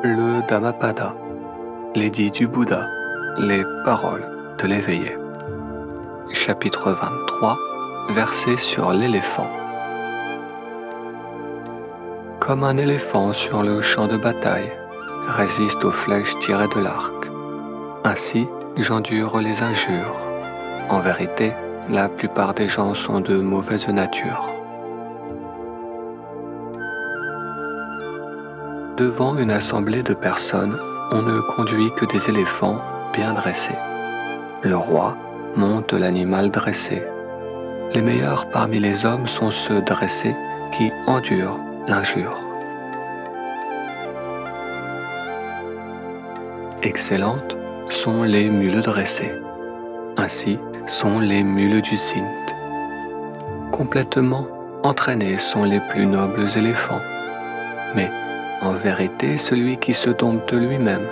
Le Dhammapada, l'édit du Bouddha, les paroles de l'éveillé. Chapitre 23, verset sur l'éléphant. Comme un éléphant sur le champ de bataille résiste aux flèches tirées de l'arc, ainsi j'endure les injures. En vérité, la plupart des gens sont de mauvaise nature. Devant une assemblée de personnes, on ne conduit que des éléphants bien dressés. Le roi monte l'animal dressé. Les meilleurs parmi les hommes sont ceux dressés qui endurent l'injure. Excellentes sont les mules dressées. Ainsi sont les mules du Sindh. Complètement entraînés sont les plus nobles éléphants. Mais en vérité, celui qui se dompte lui-même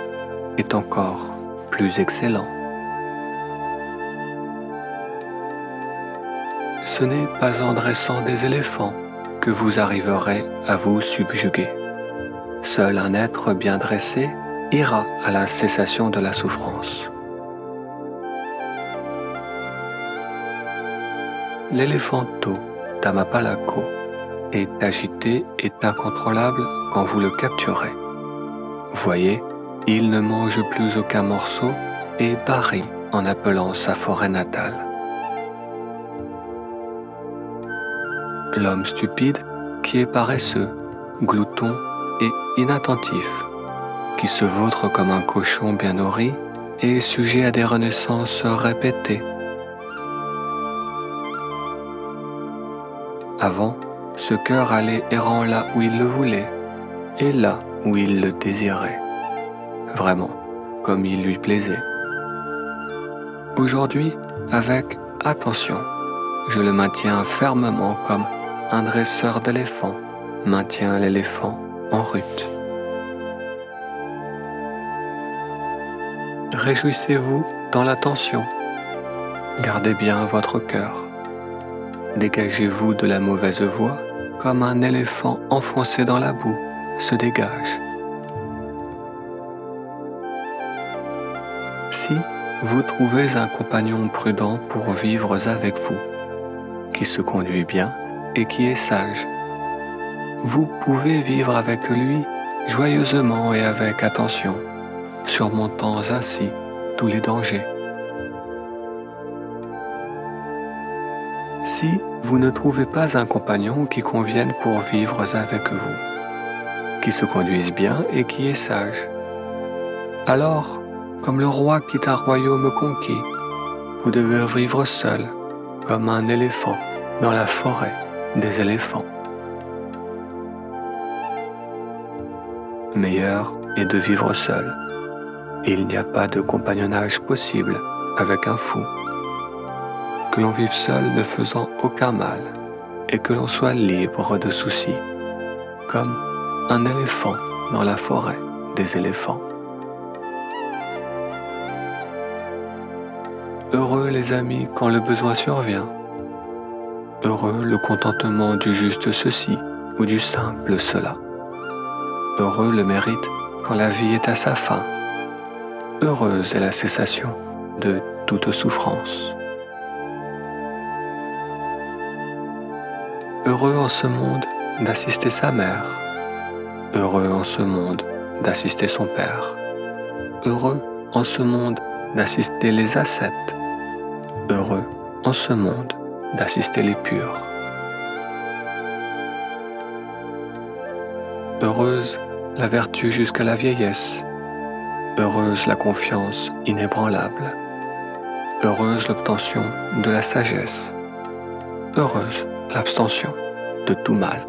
est encore plus excellent. Ce n'est pas en dressant des éléphants que vous arriverez à vous subjuguer. Seul un être bien dressé ira à la cessation de la souffrance. L'éléphanto Dhamapalako est agité et incontrôlable quand vous le capturez. Voyez, il ne mange plus aucun morceau et barille en appelant sa forêt natale. L'homme stupide, qui est paresseux, glouton et inattentif, qui se vautre comme un cochon bien nourri, est sujet à des renaissances répétées. Avant, ce cœur allait errant là où il le voulait, et là où il le désirait, vraiment, comme il lui plaisait. Aujourd'hui, avec attention, je le maintiens fermement comme un dresseur d'éléphants maintient l'éléphant en rut. Réjouissez-vous dans l'attention. Gardez bien votre cœur. Dégagez-vous de la mauvaise voie comme un éléphant enfoncé dans la boue se dégage. Si vous trouvez un compagnon prudent pour vivre avec vous, qui se conduit bien et qui est sage, vous pouvez vivre avec lui joyeusement et avec attention, surmontant ainsi tous les dangers. Si vous ne trouvez pas un compagnon qui convienne pour vivre avec vous, qui se conduise bien et qui est sage, alors, comme le roi quitte un royaume conquis, vous devez vivre seul, comme un éléphant dans la forêt des éléphants. Meilleur est de vivre seul. Il n'y a pas de compagnonnage possible avec un fou. Que l'on vive seul ne faisant aucun mal et que l'on soit libre de soucis, comme un éléphant dans la forêt des éléphants. Heureux les amis quand le besoin survient. Heureux le contentement du juste ceci ou du simple cela. Heureux le mérite quand la vie est à sa fin. Heureuse est la cessation de toute souffrance. Heureux en ce monde d'assister sa mère. Heureux en ce monde d'assister son père. Heureux en ce monde d'assister les ascètes. Heureux en ce monde d'assister les purs. Heureuse la vertu jusqu'à la vieillesse. Heureuse la confiance inébranlable. Heureuse l'obtention de la sagesse. Heureuse l'abstention de tout mal.